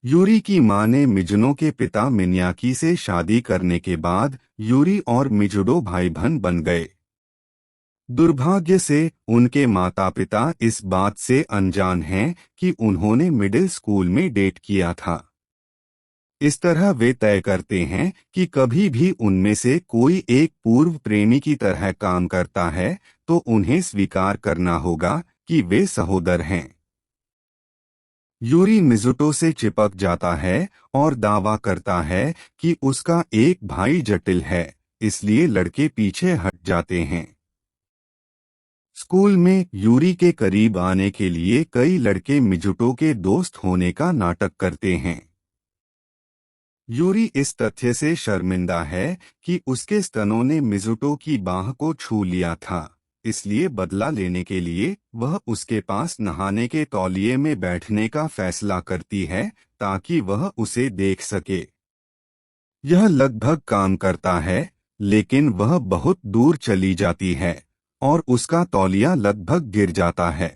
Yuri की मां ने मिजुनो के पिता मिन्याकी से शादी करने के बाद यूरी और मिजुडो भाई बहन बन गए। दुर्भाग्य से उनके माता पिता इस बात से अनजान हैं कि उन्होंने मिडिल स्कूल में डेट किया था। इस तरह वे तय करते हैं कि कभी भी उनमें से कोई एक पूर्व प्रेमी की तरह काम करता है तो उन्हें स्वीकार करना होगा कि वे सहोदर हैं। यूरी मिजुटो से चिपक जाता है और दावा करता है कि उसका एक भाई जटिल है, इसलिए लड़के पीछे हट जाते हैं। स्कूल में यूरी के करीब आने के लिए कई लड़के मिजुटो के दोस्त होने का नाटक करते हैं। यूरी इस तथ्य से शर्मिंदा है कि उसके स्तनों ने मिजुटो की बाह को छू लिया था, इसलिए बदला लेने के लिए वह उसके पास नहाने के तौलिए में बैठने का फैसला करती है ताकि वह उसे देख सके। यह लगभग काम करता है, लेकिन वह बहुत दूर चली जाती है और उसका तौलिया लगभग गिर जाता है।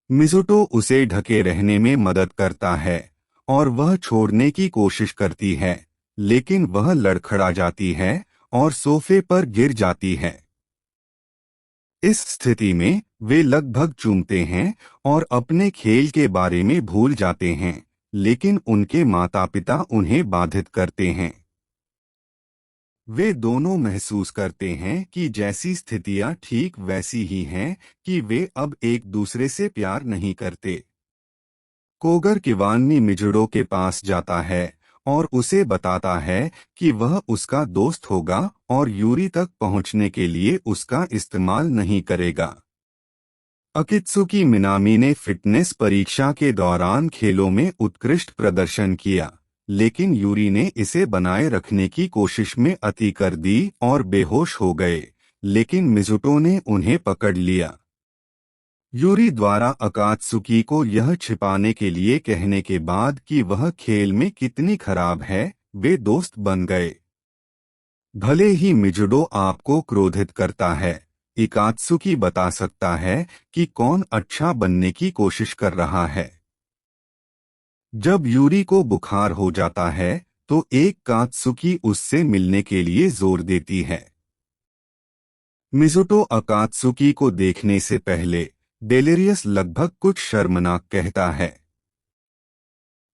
मिजुटो उसे ढके रहने में मदद करता है और वह छोड़ने की कोशिश करती है, लेकिन वह लड़खड़ा जाती है और सोफे पर गिर जाती है। इस स्थिति में वे लगभग चूमते हैं और अपने खेल के बारे में भूल जाते हैं, लेकिन उनके माता पिता उन्हें बाधित करते हैं। वे दोनों महसूस करते हैं कि जैसी स्थितियां ठीक वैसी ही हैं कि वे अब एक दूसरे से प्यार नहीं करते। कोगर किवानी मिजुडो के पास जाता है और उसे बताता है कि वह उसका दोस्त होगा और यूरी तक पहुंचने के लिए उसका इस्तेमाल नहीं करेगा। अकित्सुकी मिनामी ने फिटनेस परीक्षा के दौरान खेलों में उत्कृष्ट प्रदर्शन किया, लेकिन यूरी ने इसे बनाए रखने की कोशिश में अति कर दी और बेहोश हो गए, लेकिन मिजुटो ने उन्हें पकड़ लिया। यूरी द्वारा अकात्सुकी को यह छिपाने के लिए कहने के बाद कि वह खेल में कितनी खराब है, वे दोस्त बन गए। भले ही मिजुडो आपको क्रोधित करता है, इकात्सुकी बता सकता है कि कौन अच्छा बनने की कोशिश कर रहा है। जब यूरी को बुखार हो जाता है तो एक कात्सुकी उससे मिलने के लिए जोर देती है। मिजुटो अकात्सुकी को देखने से पहले डेलेरियस लगभग कुछ शर्मनाक कहता है।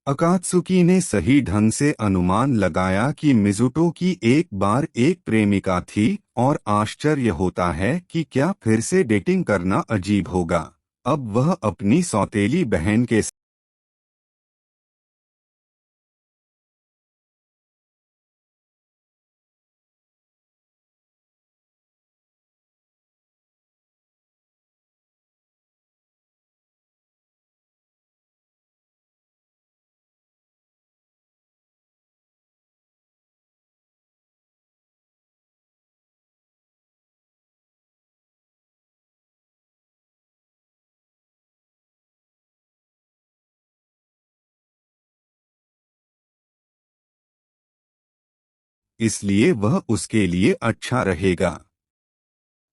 अकात्सुकी ने सही ढंग से अनुमान लगाया कि मिजुटो की एक बार एक प्रेमिका थी और आश्चर्य होता है कि क्या फिर से डेटिंग करना अजीब होगा। अब वह अपनी सौतेली बहन के इसलिए वह उसके लिए अच्छा रहेगा।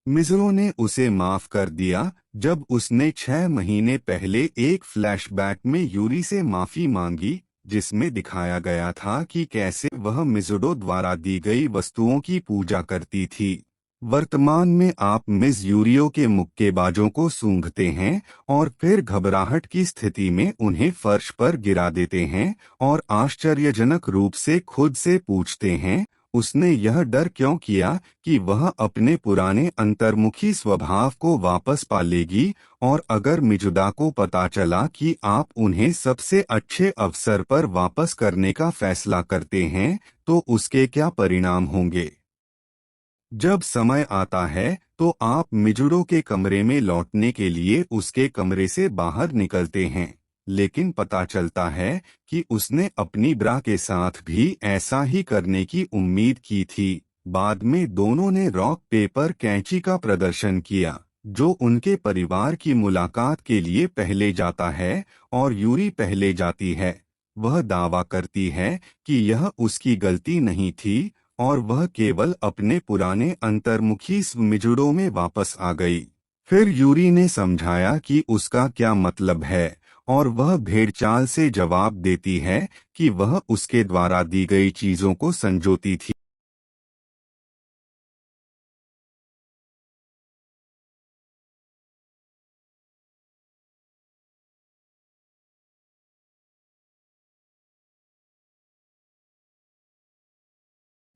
मिज़ुरो ने उसे माफ कर दिया जब उसने 6 महीने पहले एक फ्लैशबैक में यूरी से माफी मांगी, जिसमें दिखाया गया था कि कैसे वह मिज़ुडो द्वारा दी गई वस्तुओं की पूजा करती थी। वर्तमान में आप मिस यूरियो के मुक्केबाजों को सूंघते हैं और फिर घबराहट की स्थिति में उन्हें फर्श पर गिरा देते हैं और आश्चर्यजनक रूप से खुद से पूछते हैं, उसने यह डर क्यों किया कि वह अपने पुराने अंतर्मुखी स्वभाव को वापस पा लेगी, और अगर मिजुदा को पता चला कि आप उन्हें सबसे अच्छे अवसर पर वापस करने का फैसला करते हैं तो उसके क्या परिणाम होंगे। जब समय आता है तो आप मिजुडो के कमरे में लौटने के लिए उसके कमरे से बाहर निकलते हैं, लेकिन पता चलता है कि उसने अपनी ब्रा के साथ भी ऐसा ही करने की उम्मीद की थी। बाद में दोनों ने रॉक पेपर कैंची का प्रदर्शन किया, जो उनके परिवार की मुलाकात के लिए पहले जाता है और यूरी पहले जाती है। वह दावा करती है कि यह उसकी गलती नहीं थी और वह केवल अपने पुराने अंतर्मुखी मिजुडो में वापस आ गई। फिर यूरी ने समझाया कि उसका क्या मतलब है और वह भेड़चाल से जवाब देती है कि वह उसके द्वारा दी गई चीजों को संजोती थी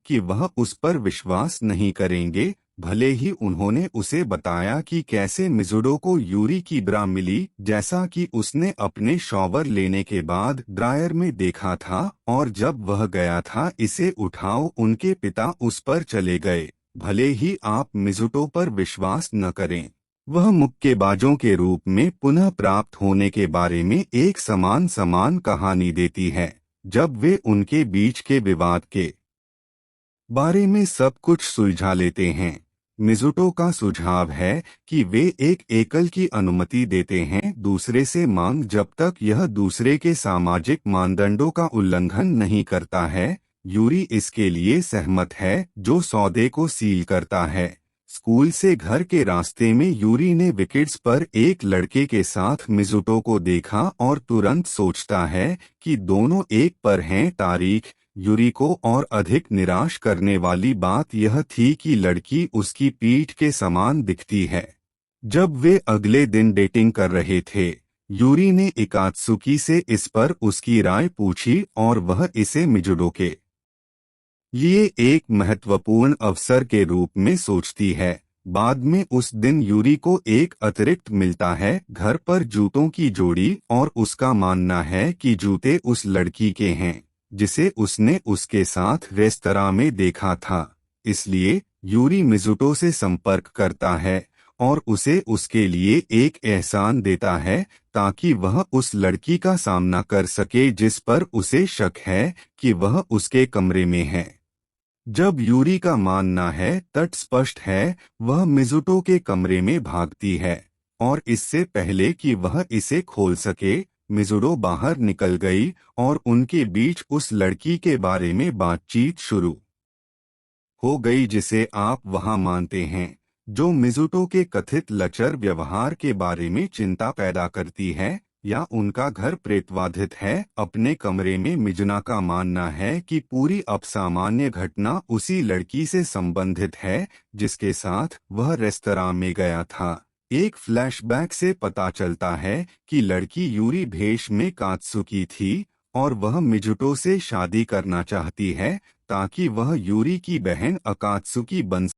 कि वह उस पर विश्वास नहीं करेंगे, भले ही उन्होंने उसे बताया कि कैसे मिजुडो को यूरी की ब्रा मिली, जैसा कि उसने अपने शॉवर लेने के बाद ड्रायर में देखा था, और जब वह गया था इसे उठाओ उनके पिता उस पर चले गए। भले ही आप मिजुटो पर विश्वास न करें, वह मुक्केबाजों के रूप में पुनः प्राप्त होने के बारे में एक समान समान कहानी देती है। जब वे उनके बीच के विवाद के बारे में सब कुछ सुलझा लेते हैं, मिजुटो का सुझाव है कि वे एक एकल की अनुमति देते हैं दूसरे से मांग जब तक यह दूसरे के सामाजिक मानदंडों का उल्लंघन नहीं करता है। यूरी इसके लिए सहमत है, जो सौदे को सील करता है। स्कूल से घर के रास्ते में यूरी ने विकेट्स पर एक लड़के के साथ मिजुटो को देखा और तुरंत सोचता है कि दोनों एक पर हैं। तारीख यूरी को और अधिक निराश करने वाली बात यह थी कि लड़की उसकी पीठ के समान दिखती है। जब वे अगले दिन डेटिंग कर रहे थे, यूरी ने इकात्सुकी से इस पर उसकी राय पूछी और वह इसे मिजुडो के लिए एक महत्वपूर्ण अवसर के रूप में सोचती है। बाद में उस दिन यूरी को एक अतिरिक्त मिलता है, घर पर जूतों की जोड़ी, और उसका मानना है कि जूते उस लड़की के हैं जिसे उसने उसके साथ रेस्तरां में देखा था। इसलिए यूरी मिजुटो से संपर्क करता है और उसे उसके लिए एक एहसान देता है ताकि वह उस लड़की का सामना कर सके जिस पर उसे शक है कि वह उसके कमरे में है। जब यूरी का मानना है तटस्पष्ट है, वह मिजुटो के कमरे में भागती है और इससे पहले कि वह इसे खोल सके, मिजुडो बाहर निकल गई और उनके बीच उस लड़की के बारे में बातचीत शुरू हो गई जिसे आप वहां मानते हैं, जो मिजुटो के कथित लचर व्यवहार के बारे में चिंता पैदा करती है, या उनका घर प्रेतवाधित है। अपने कमरे में मिजुना का मानना है कि पूरी असामान्य घटना उसी लड़की से संबंधित है जिसके साथ वह रेस्तरां में गया था। एक फ्लैशबैक से पता चलता है कि लड़की यूरी भेष में कात्सुकी थी और वह मिजुटो से शादी करना चाहती है ताकि वह यूरी की बहन अकात्सुकी बन।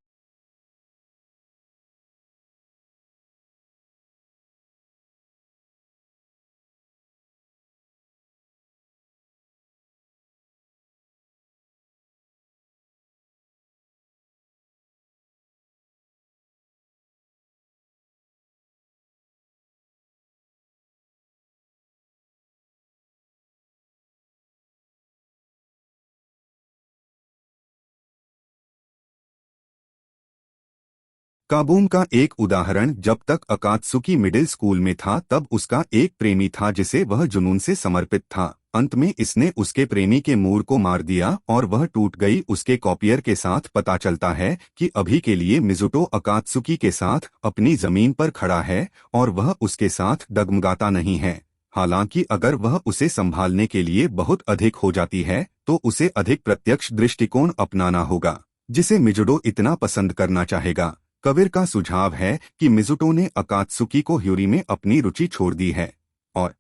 काबूम का एक उदाहरण, जब तक अकात्सुकी मिडिल स्कूल में था तब उसका एक प्रेमी था जिसे वह जुनून से समर्पित था। अंत में इसने उसके प्रेमी के मूड को मार दिया और वह टूट गई। उसके कॉपियर के साथ पता चलता है कि अभी के लिए मिजुटो अकात्सुकी के साथ अपनी जमीन पर खड़ा है और वह उसके साथ डगमगाता नहीं है। हालांकि अगर वह उसे संभालने के लिए बहुत अधिक हो जाती है तो उसे अधिक प्रत्यक्ष दृष्टिकोण अपनाना होगा जिसे मिजुडो इतना पसंद करना चाहेगा। कबीर का सुझाव है कि मिजुटो ने अकात्सुकी को ह्यूरी में अपनी रुचि छोड़ दी है और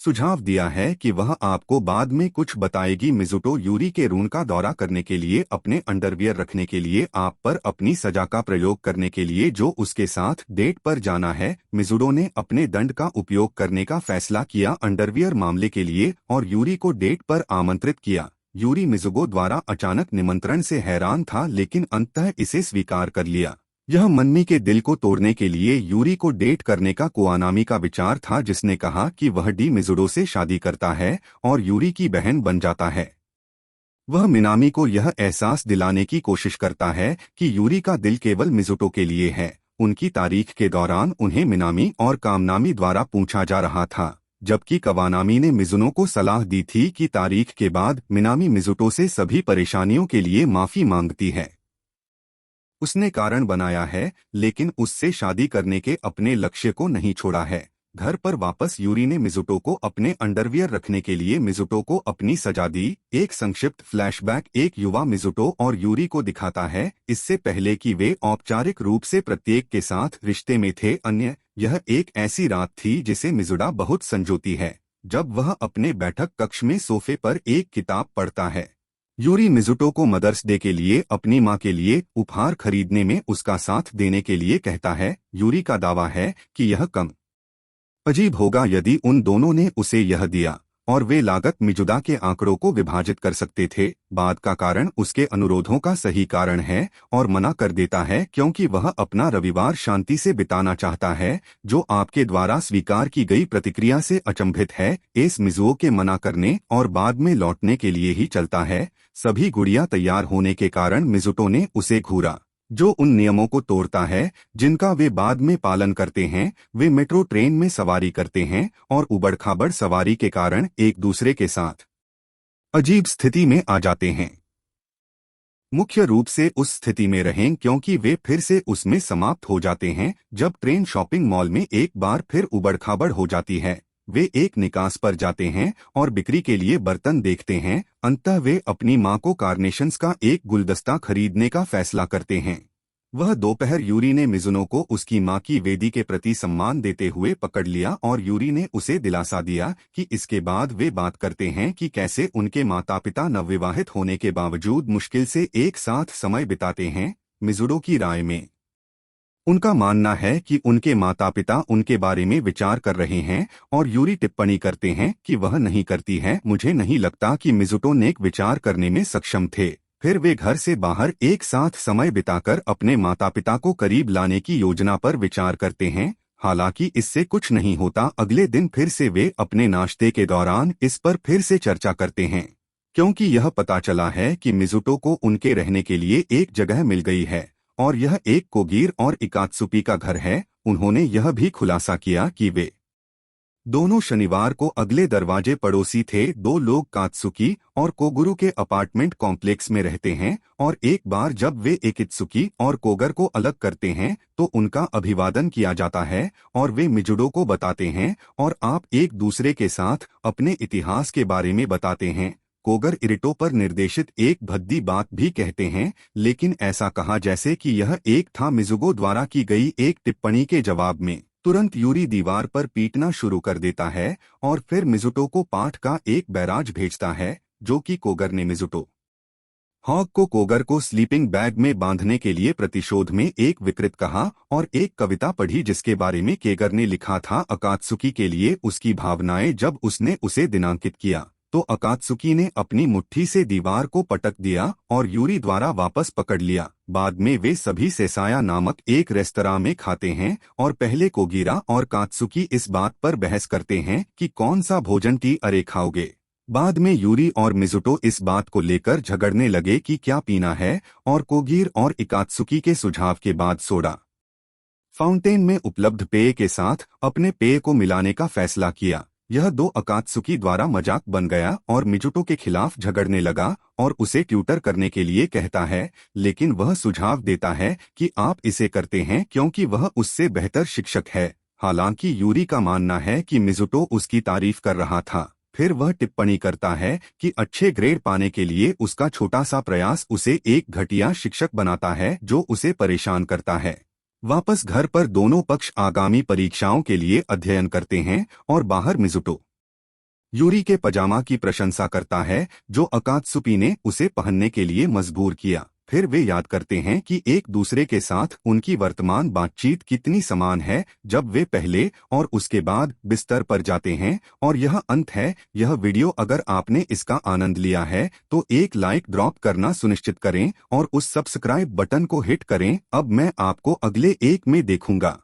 सुझाव दिया है कि वह आपको बाद में कुछ बताएगी। मिजुटो यूरी के रूम का दौरा करने के लिए अपने अंडरवियर रखने के लिए आप पर अपनी सजा का प्रयोग करने के लिए जो उसके साथ डेट पर जाना है। मिजुडो ने अपने दंड का उपयोग करने का फैसला किया अंडरवियर मामले के लिए और यूरी को डेट पर आमंत्रित किया। यूरी मिजुगो द्वारा अचानक निमंत्रण से हैरान था लेकिन अंततः इसे स्वीकार कर लिया। यह मन्नी के दिल को तोड़ने के लिए यूरी को डेट करने का कुआनामी का विचार था जिसने कहा कि वह डी मिजुडो से शादी करता है और यूरी की बहन बन जाता है। वह मिनामी को यह एहसास दिलाने की कोशिश करता है कि यूरी का दिल केवल मिजुटो के लिए है। उनकी तारीख के दौरान उन्हें मिनामी और कामनामी द्वारा पूछा जा रहा था, जबकि कवानामी ने मिजुनो को सलाह दी थी कि तारीख के बाद मिनामी मिजुटो से सभी परेशानियों के लिए माफी मांगती है। उसने कारण बनाया है लेकिन उससे शादी करने के अपने लक्ष्य को नहीं छोड़ा है। घर पर वापस यूरी ने मिजुटो को अपने अंडरवियर रखने के लिए मिजुटो को अपनी सजा दी। एक संक्षिप्त फ्लैशबैक एक युवा मिजुटो और यूरी को दिखाता है, इससे पहले कि वे औपचारिक रूप से प्रत्येक के साथ रिश्ते में थे। यह एक ऐसी रात थी जिसे मिजुडा बहुत संजोती है, जब वह अपने बैठक कक्ष में सोफे पर एक किताब पढ़ता है। यूरी मिजुटो को मदर्स डे के लिए अपनी मां के लिए उपहार खरीदने में उसका साथ देने के लिए कहता है। यूरी का दावा है कि यह कम अजीब होगा यदि उन दोनों ने उसे यह दिया, और वे लागत मिजुदा के आंकड़ों को विभाजित कर सकते थे। बाद का कारण उसके अनुरोधों का सही कारण है और मना कर देता है क्योंकि वह अपना रविवार शांति से बिताना चाहता है, जो आपके द्वारा स्वीकार की गई प्रतिक्रिया से अचंभित है। एस मिजुओ के मना करने और बाद में लौटने के लिए ही चलता है। सभी गुड़ियां तैयार होने के कारण मिजुटो ने उसे घूरा, जो उन नियमों को तोड़ता है जिनका वे बाद में पालन करते हैं। वे मेट्रो ट्रेन में सवारी करते हैं और उबड़-खाबड़ सवारी के कारण एक दूसरे के साथ अजीब स्थिति में आ जाते हैं। मुख्य रूप से उस स्थिति में रहें क्योंकि वे फिर से उसमें समाप्त हो जाते हैं जब ट्रेन शॉपिंग मॉल में एक बार फिर उबड़-खाबड़ हो जाती है। वे एक निकास पर जाते हैं और बिक्री के लिए बर्तन देखते हैं। अंततः वे अपनी मां को कार्नेशंस का एक गुलदस्ता खरीदने का फैसला करते हैं। वह दोपहर यूरी ने मिजुनो को उसकी मां की वेदी के प्रति सम्मान देते हुए पकड़ लिया और यूरी ने उसे दिलासा दिया कि इसके बाद वे बात करते हैं कि कैसे उनके माता पिता नवविवाहित होने के बावजूद मुश्किल से एक साथ समय बिताते हैं। मिजुडो की राय में उनका मानना है कि उनके माता पिता उनके बारे में विचार कर रहे हैं और यूरी टिप्पणी करते हैं कि वह नहीं करती है। मुझे नहीं लगता कि मिजुटो नेक विचार करने में सक्षम थे। फिर वे घर से बाहर एक साथ समय बिताकर अपने माता पिता को करीब लाने की योजना पर विचार करते हैं। हालांकि इससे कुछ नहीं होता। अगले दिन फिर से वे अपने नाश्ते के दौरान इस पर फिर से चर्चा करते हैं, क्योंकि यह पता चला है कि मिजुटो को उनके रहने के लिए एक जगह मिल गई है और यह एक कोगीर और इकात्सुकी का घर है। उन्होंने यह भी खुलासा किया कि वे दोनों शनिवार को अगले दरवाजे पड़ोसी थे। दो लोग कात्सुकी और कोगुरु के अपार्टमेंट कॉम्प्लेक्स में रहते हैं और एक बार जब वे एकित्सुकी और कोगर को अलग करते हैं तो उनका अभिवादन किया जाता है और वे मिजुडो को बताते हैं और आप एक दूसरे के साथ अपने इतिहास के बारे में बताते हैं। कोगर इरिटो पर निर्देशित एक भद्दी बात भी कहते हैं, लेकिन ऐसा कहा जैसे कि यह एक था मिजुगो द्वारा की गई एक टिप्पणी के जवाब में। तुरंत यूरी दीवार पर पीटना शुरू कर देता है और फिर मिजुटो को पाठ का एक बैराज भेजता है, जो कि कोगर ने मिजुटो हॉक को कोगर को स्लीपिंग बैग में बांधने के लिए प्रतिशोध में एक विकृत कहा और एक कविता पढ़ी जिसके बारे में केगर ने लिखा था अकात्सुकी के लिए उसकी भावनाएं। जब उसने उसे दिनांकित किया तो अकात्सुकी ने अपनी मुट्ठी से दीवार को पटक दिया और यूरी द्वारा वापस पकड़ लिया। बाद में वे सभी सेसाया नामक एक रेस्तरां में खाते हैं और पहले कोगीरा और कात्सुकी इस बात पर बहस करते हैं कि कौन सा भोजन टी अरे खाओगे। बाद में यूरी और मिजुटो इस बात को लेकर झगड़ने लगे कि क्या पीना है और कोगीर और इकात्सुकी के सुझाव के बाद सोडा फाउंटेन में उपलब्ध पेय के साथ अपने पेय को मिलाने का फैसला किया। यह दो अकात्सुकी द्वारा मजाक बन गया और मिजुटो के खिलाफ झगड़ने लगा और उसे ट्यूटर करने के लिए कहता है, लेकिन वह सुझाव देता है कि आप इसे करते हैं क्योंकि वह उससे बेहतर शिक्षक है। हालांकि यूरी का मानना है कि मिजुटो उसकी तारीफ कर रहा था। फिर वह टिप्पणी करता है कि अच्छे ग्रेड पाने के लिए उसका छोटा सा प्रयास उसे एक घटिया शिक्षक बनाता है जो उसे परेशान करता है। वापस घर पर दोनों पक्ष आगामी परीक्षाओं के लिए अध्ययन करते हैं और बाहर मिजुटो यूरी के पजामा की प्रशंसा करता है जो अकात्सुकी ने उसे पहनने के लिए मजबूर किया। फिर वे याद करते हैं कि एक दूसरे के साथ उनकी वर्तमान बातचीत कितनी समान है जब वे पहले और उसके बाद बिस्तर पर जाते हैं। और यह अंत है यह वीडियो। अगर आपने इसका आनंद लिया है तो एक लाइक ड्रॉप करना सुनिश्चित करें और उस सब्सक्राइब बटन को हिट करें। अब मैं आपको अगले एक में देखूंगा।